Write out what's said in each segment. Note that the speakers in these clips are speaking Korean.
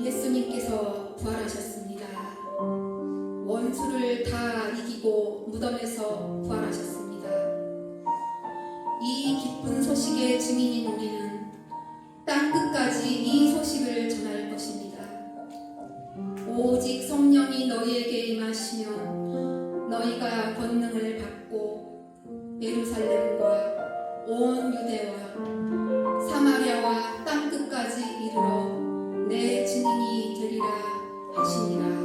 예수님께서 부활하셨습니다. 원수를 다 이기고 무덤에서 부활하셨습니다. 이 기쁜 소식의 증인인 우리는 땅끝까지 이 소식을 전할 것입니다. 오직 성령이 너희에게 임하시면 너희가 권능을 받고 예루살렘과 온 유대와 사마리아와 땅끝까지 이르러 내 증인이 되리라 하시니라.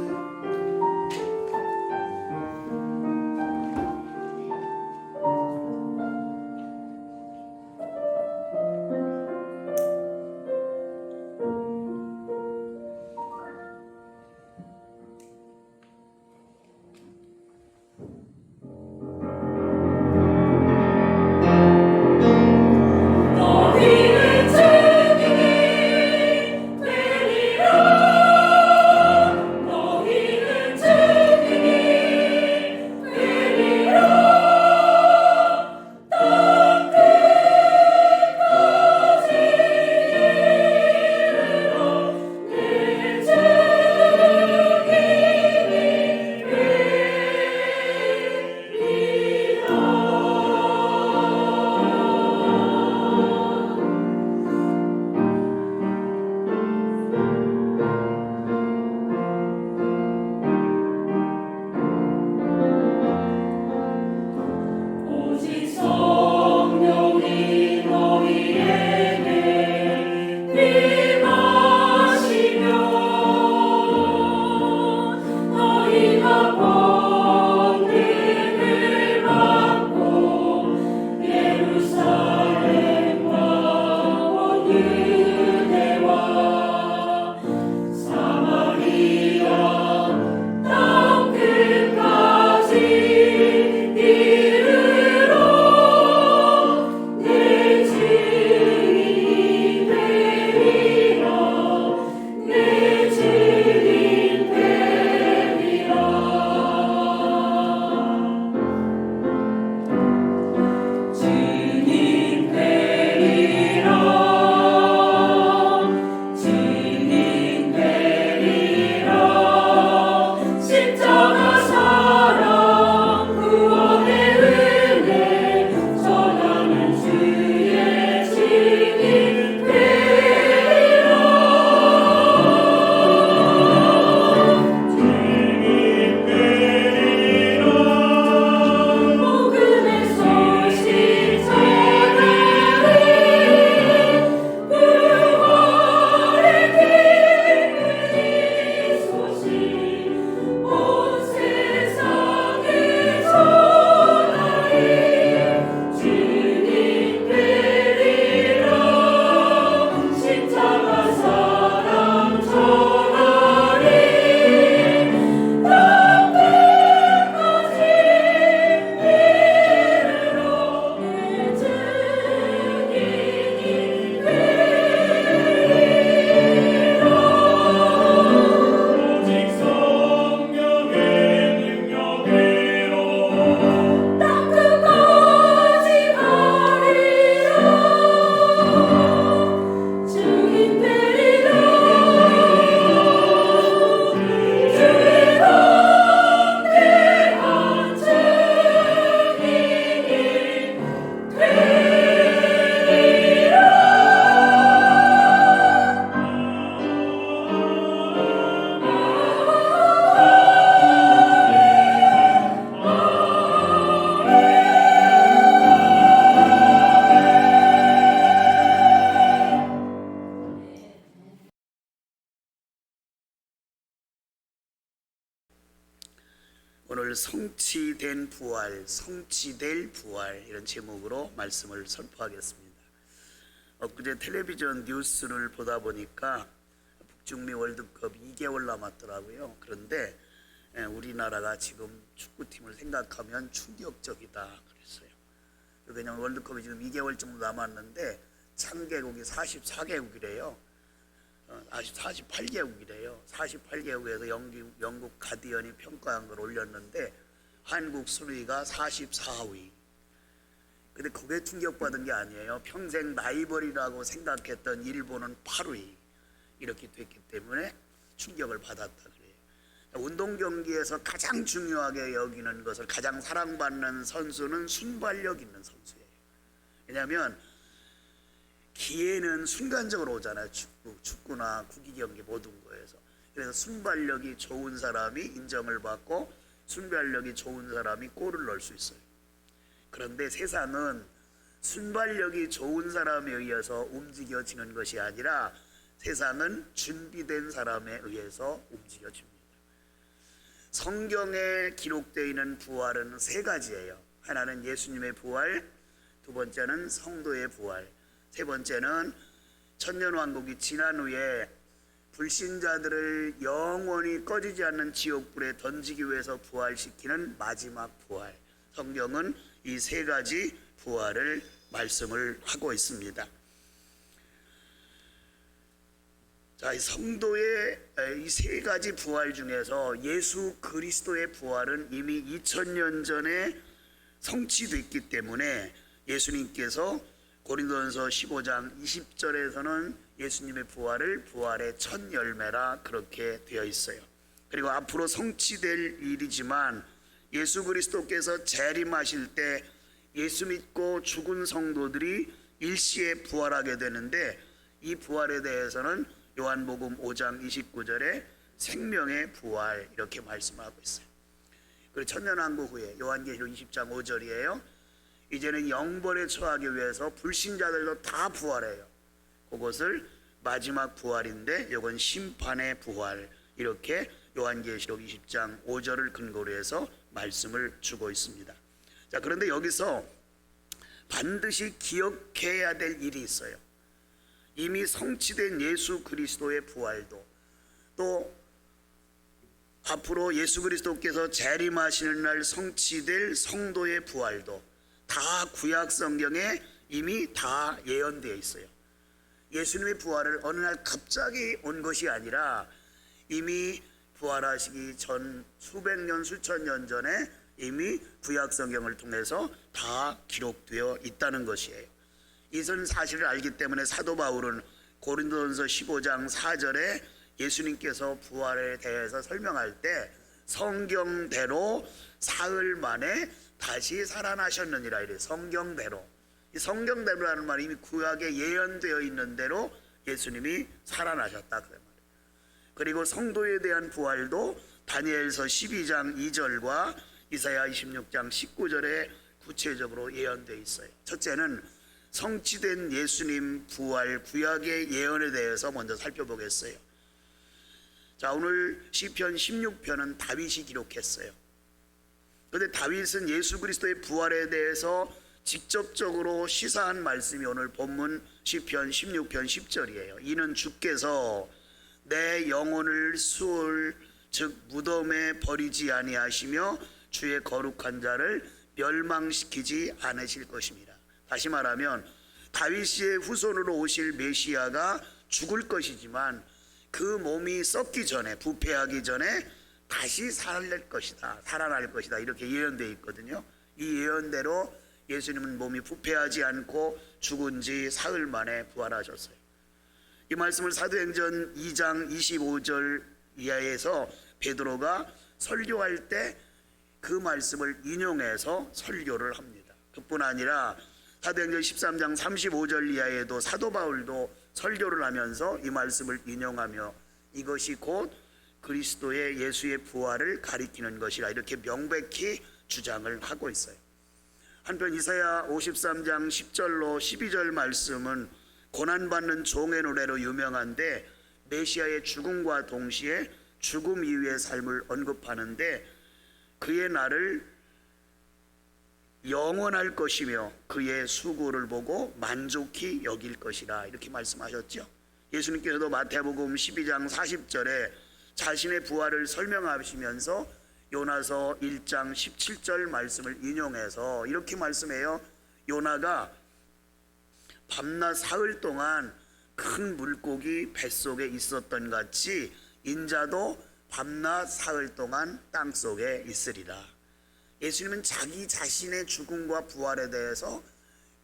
성취된 부활, 성취될 부활 이런 제목으로 말씀을 선포하겠습니다. 엊그제 텔레비전 뉴스를 보다 보니까 북중미 월드컵 2개월 남았더라고요. 그런데 우리나라가 지금 축구팀을 생각하면 충격적이다 그랬어요. 왜냐하면 월드컵이 지금 2개월 정도 남았는데 참개국이 44개국이래요. 48개국이래요. 48개국에서 영국 가디언이 평가한 걸 올렸는데 한국 순위가 44위. 근데 그게 충격받은 게 아니에요. 평생 라이벌이라고 생각했던 일본은 8위. 이렇게 됐기 때문에 충격을 받았다 그래요. 운동 경기에서 가장 중요하게 여기는 것을, 가장 사랑받는 선수는 순발력 있는 선수예요. 왜냐하면 기회는 순간적으로 오잖아요. 축구나 구기 경기 모든 거에서. 그래서 순발력이 좋은 사람이 인정을 받고 순발력이 좋은 사람이 골을 넣을 수 있어요. 그런데 세상은 순발력이 좋은 사람에 의해서 움직여지는 것이 아니라 세상은 준비된 사람에 의해서 움직여집니다. 성경에 기록되어 있는 부활은 3가지예요. 하나는 예수님의 부활, 두 번째는 성도의 부활, 세 번째는 천년왕국이 지난 후에 불신자들을 영원히 꺼지지 않는 지옥불에 던지기 위해서 부활시키는 마지막 부활. 성경은 이 3가지 부활을 말씀을 하고 있습니다. 자, 이 성도의 이 3가지 부활 중에서 예수 그리스도의 부활은 이미 2000년 전에 성취됐기 때문에 예수님께서 고린도전서 15장 20절에서는 예수님의 부활을 부활의 첫 열매라 그렇게 되어 있어요. 그리고 앞으로 성취될 일이지만 예수 그리스도께서 재림하실 때 예수 믿고 죽은 성도들이 일시에 부활하게 되는데, 이 부활에 대해서는 요한복음 5장 29절에 생명의 부활 이렇게 말씀하고 있어요. 그리고 천년왕국 후에 요한계시록 20장 5절이에요. 이제는 영벌에 처하기 위해서 불신자들도 다 부활해요. 그것을 마지막 부활인데 이건 심판의 부활, 이렇게 요한계시록 20장 5절을 근거로 해서 말씀을 주고 있습니다. 자, 그런데 여기서 반드시 기억해야 될 일이 있어요. 이미 성취된 예수 그리스도의 부활도, 또 앞으로 예수 그리스도께서 재림하시는 날 성취될 성도의 부활도 다 구약 성경에 이미 다 예언되어 있어요. 예수님의 부활을 어느 날 갑자기 온 것이 아니라 이미 부활하시기 전 수백 년 수천 년 전에 이미 구약 성경을 통해서 다 기록되어 있다는 것이에요. 이런 사실을 알기 때문에 사도 바울은 고린도전서 15장 4절에 예수님께서 부활에 대해서 설명할 때 성경대로 사흘 만에 다시 살아나셨느니라 이래. 성경대로. 이 성경대로라는 말이 이미 구약에 예언되어 있는 대로 예수님이 살아나셨다 그 말이에요. 그리고 성도에 대한 부활도 다니엘서 12장 2절과 이사야 26장 19절에 구체적으로 예언되어 있어요. 첫째는 성취된 예수님 부활 구약의 예언에 대해서 먼저 살펴보겠어요. 자, 오늘 시편 16편은 다윗이 기록했어요. 그런데 다윗은 예수 그리스도의 부활에 대해서 직접적으로 시사한 말씀이 오늘 본문 시편 16편 10절이에요. 이는 주께서 내 영혼을 수월 즉 무덤에 버리지 아니하시며 주의 거룩한 자를 멸망시키지 않으실 것입니다. 다시 말하면 다윗의 후손으로 오실 메시아가 죽을 것이지만 그 몸이 썩기 전에, 부패하기 전에 다시 살아날 것이다 이렇게 예언되어 있거든요. 이 예언대로 예수님은 몸이 부패하지 않고 죽은 지 사흘 만에 부활하셨어요. 이 말씀을 사도행전 2장 25절 이하에서 베드로가 설교할 때 그 말씀을 인용해서 설교를 합니다. 그뿐 아니라 사도행전 13장 35절 이하에도 사도 바울도 설교를 하면서 이 말씀을 인용하며 이것이 곧 그리스도의 예수의 부활을 가리키는 것이라 이렇게 명백히 주장을 하고 있어요. 한편 이사야 53장 10절로 12절 말씀은 고난받는 종의 노래로 유명한데 메시아의 죽음과 동시에 죽음 이후의 삶을 언급하는데 그의 날을 영원할 것이며 그의 수고를 보고 만족히 여길 것이라 이렇게 말씀하셨죠. 예수님께서도 마태복음 12장 40절에 자신의 부활을 설명하시면서 요나서 1장 17절 말씀을 인용해서 이렇게 말씀해요. 요나가 밤낮 사흘 동안 큰 물고기 뱃속에 있었던 같이 인자도 밤낮 사흘 동안 땅속에 있으리라. 예수님은 자기 자신의 죽음과 부활에 대해서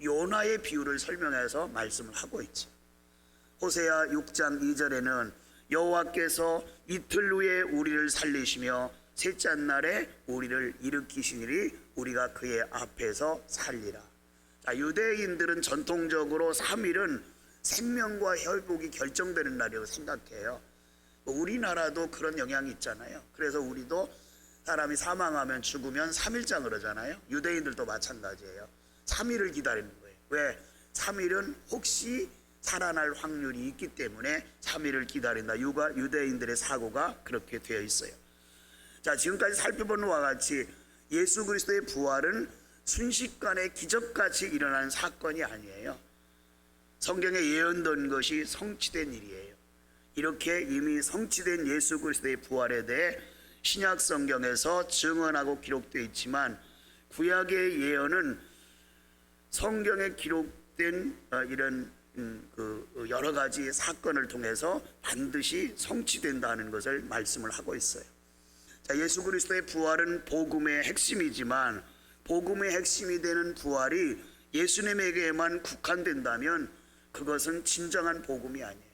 요나의 비유를 설명해서 말씀을 하고 있죠. 호세아 6장 2절에는 여호와께서 이틀 후에 우리를 살리시며 셋째 날에 우리를 일으키시니리 우리가 그의 앞에서 살리라. 자, 유대인들은 전통적으로 3일은 생명과 회복이 결정되는 날이라고 생각해요. 우리나라도 그런 영향이 있잖아요. 그래서 우리도 사람이 사망하면 죽으면 3일장 그러잖아요. 유대인들도 마찬가지예요. 3일을 기다리는 거예요. 왜? 3일은 혹시 살아날 확률이 있기 때문에 3일을 기다린다. 유대인들의 사고가 그렇게 되어 있어요. 자, 지금까지 살펴본 바와 같이 예수 그리스도의 부활은 순식간에 기적같이 일어나는 사건이 아니에요. 성경에 예언된 것이 성취된 일이에요. 이렇게 이미 성취된 예수 그리스도의 부활에 대해 신약 성경에서 증언하고 기록되어 있지만 구약의 예언은 성경에 기록된 이런 여러 가지 사건을 통해서 반드시 성취된다는 것을 말씀을 하고 있어요. 자, 예수 그리스도의 부활은 복음의 핵심이지만 복음의 핵심이 되는 부활이 예수님에게만 국한된다면 그것은 진정한 복음이 아니에요.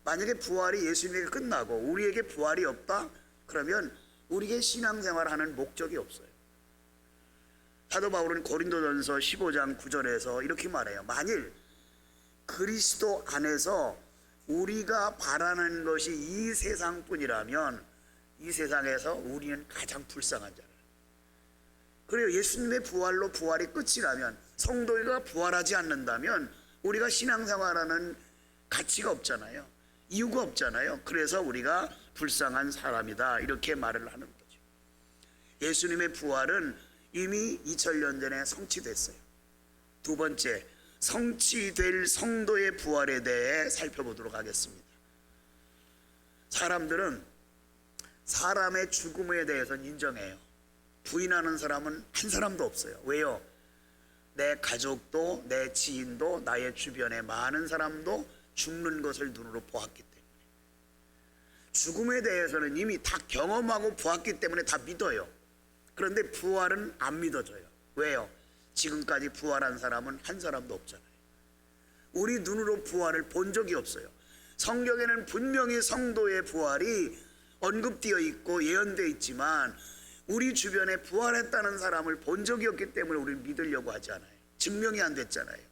만약에 부활이 예수님에게 끝나고 우리에게 부활이 없다? 그러면 우리에게 신앙생활하는 목적이 없어요. 사도 바울은 고린도전서 15장 9절에서 이렇게 말해요. 만일 그리스도 안에서 우리가 바라는 것이 이 세상뿐이라면 이 세상에서 우리는 가장 불쌍한 자라. 그래요. 예수님의 부활로 부활이 끝이라면 성도가 부활하지 않는다면 우리가 신앙생활하는 가치가 없잖아요. 이유가 없잖아요. 그래서 우리가 불쌍한 사람이다 이렇게 말을 하는 거죠. 예수님의 부활은 이미 2000년 전에 성취됐어요. 두 번째, 성취될 성도의 부활에 대해 살펴보도록 하겠습니다. 사람들은 사람의 죽음에 대해서는 인정해요. 부인하는 사람은 한 사람도 없어요. 왜요? 내 가족도 내 지인도 나의 주변에 많은 사람도 죽는 것을 눈으로 보았기 때문에 죽음에 대해서는 이미 다 경험하고 보았기 때문에 다 믿어요. 그런데 부활은 안 믿어져요. 왜요? 지금까지 부활한 사람은 한 사람도 없잖아요. 우리 눈으로 부활을 본 적이 없어요. 성경에는 분명히 성도의 부활이 언급되어 있고 예언되어 있지만 우리 주변에 부활했다는 사람을 본 적이 없기 때문에 우리를 믿으려고 하지 않아요. 증명이 안 됐잖아요.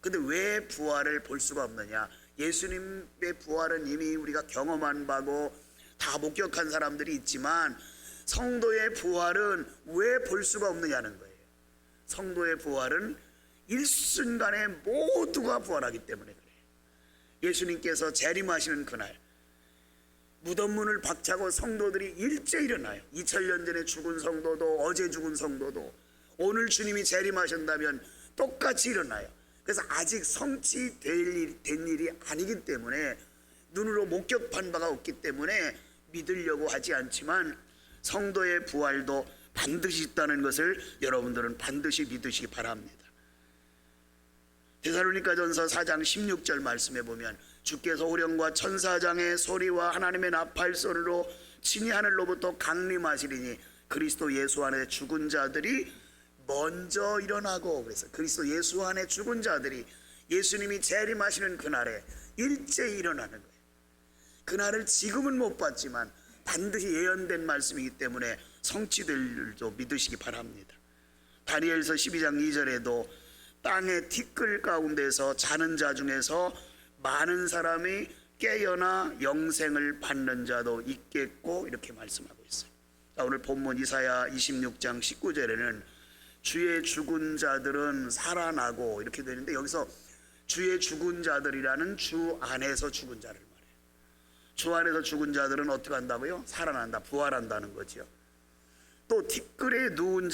근데 왜 부활을 볼 수가 없느냐? 예수님의 부활은 이미 우리가 경험한 바고 다 목격한 사람들이 있지만 성도의 부활은 왜 볼 수가 없느냐는 거예요. 성도의 부활은 일순간에 모두가 부활하기 때문에 그래요. 예수님께서 재림하시는 그날 무덤 문을 박차고 성도들이 일제 일어나요. 2000년 전에 죽은 성도도 어제 죽은 성도도 오늘 주님이 재림하신다면 똑같이 일어나요. 그래서 아직 성취된 일이 아니기 때문에 눈으로 목격한 바가 없기 때문에 믿으려고 하지 않지만 성도의 부활도 반드시 있다는 것을 여러분들은 반드시 믿으시기 바랍니다. 데살로니가전서 4장 16절 말씀에 보면 주께서 호령과 천사장의 소리와 하나님의 나팔 소리로 친히 하늘로부터 강림하시리니 그리스도 예수 안에 죽은 자들이 먼저 일어나고, 그래서 그리스도 예수 안에 죽은 자들이 예수님이 재림하시는 그날에 일제히 일어나는 거예요. 그날을 지금은 못 봤지만 반드시 예언된 말씀이기 때문에 성취될 줄도 믿으시기 바랍니다. 다니엘서 12장 2절에도 땅의 티끌 가운데서 자는 자 중에서 많은 사람이 깨어나 영생을 받는 자도 있겠고 이렇게 말씀하고 있어요. 자, 오늘 본문 이사야 26장 19절에는 주의 죽은 자들은 살아나고 이렇게 되는데 여기서 주의 죽은 자들이라는 주 안에서 죽은 자를 말해요. 주 안에서 죽은 자들은 어떻게 한다고요? 살아난다, 부활한다는 거죠. 또 티끌에 누운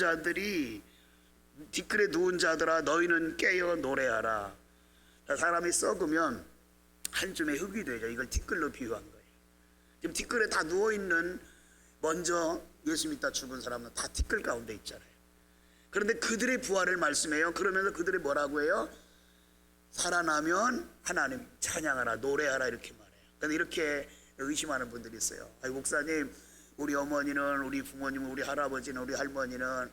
자들아 너희는 깨어 노래하라. 사람이 썩으면 한 줌의 흙이 되죠. 이걸 티끌로 비유한 거예요. 지금 티끌에 다 누워있는 먼저 예수 믿다 죽은 사람은 다 티끌 가운데 있잖아요. 그런데 그들의 부활을 말씀해요. 그러면서 그들이 뭐라고 해요? 살아나면 하나님 찬양하라 노래하라 이렇게 말해요. 그런데 이렇게 의심하는 분들이 있어요. 아이 목사님, 우리 어머니는, 우리 부모님은, 우리 할아버지는, 우리 할머니는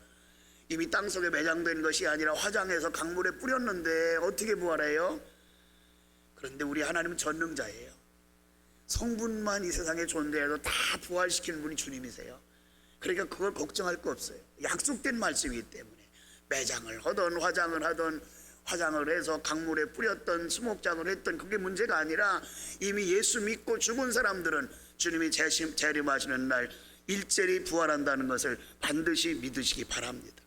이미 땅속에 매장된 것이 아니라 화장해서 강물에 뿌렸는데 어떻게 부활해요? 그런데 우리 하나님은 전능자예요. 성분만 이 세상에 존재해도 다 부활시키는 분이 주님이세요. 그러니까 그걸 걱정할 거 없어요. 약속된 말씀이기 때문에 매장을 하던 화장을 해서 강물에 뿌렸던 수목장을 했던 그게 문제가 아니라 이미 예수 믿고 죽은 사람들은 주님이 재림하시는 날 일제히 부활한다는 것을 반드시 믿으시기 바랍니다.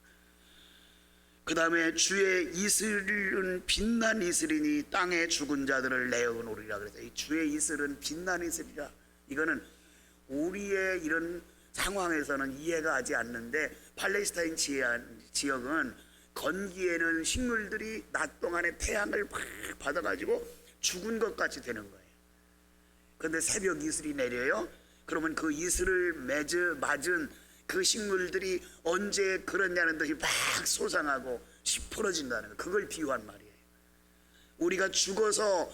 그 다음에 주의 이슬은 빛난 이슬이니 땅에 죽은 자들을 내어놓으리라 그래서 이 주의 이슬은 빛난 이슬이라, 이거는 우리의 이런 상황에서는 이해가 하지 않는데 팔레스타인 지역은 건기에는 식물들이 낮 동안에 태양을 막 받아가지고 죽은 것 같이 되는 거예요. 그런데 새벽 이슬이 내려요. 그러면 그 이슬을 맞은 그 식물들이 언제 그러냐는 듯이 막 솟아나고 시퍼러진다는 거, 그걸 비유한 말이에요. 우리가 죽어서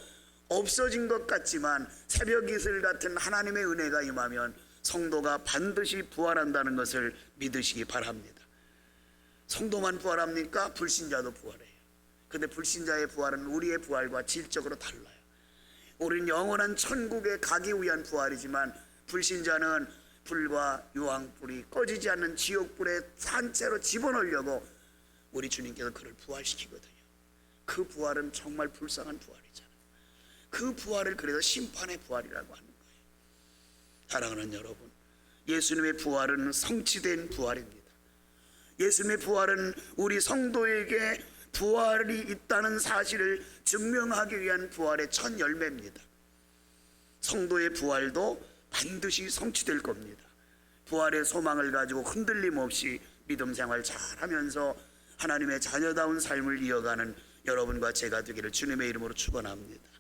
없어진 것 같지만 새벽 이슬 같은 하나님의 은혜가 임하면 성도가 반드시 부활한다는 것을 믿으시기 바랍니다. 성도만 부활합니까? 불신자도 부활해요. 그런데 불신자의 부활은 우리의 부활과 질적으로 달라요. 우리는 영원한 천국에 가기 위한 부활이지만 불신자는 불과 유황불이 꺼지지 않는 지옥불에 산채로 집어넣으려고 우리 주님께서 그를 부활시키거든요. 그 부활은 정말 불쌍한 부활이잖아요. 그 부활을 그래서 심판의 부활이라고 하는 거예요. 사랑하는 여러분, 예수님의 부활은 성취된 부활입니다. 예수님의 부활은 우리 성도에게 부활이 있다는 사실을 증명하기 위한 부활의 첫 열매입니다. 성도의 부활도 반드시 성취될 겁니다. 부활의 소망을 가지고 흔들림 없이 믿음 생활 잘하면서 하나님의 자녀다운 삶을 이어가는 여러분과 제가 되기를 주님의 이름으로 축원합니다.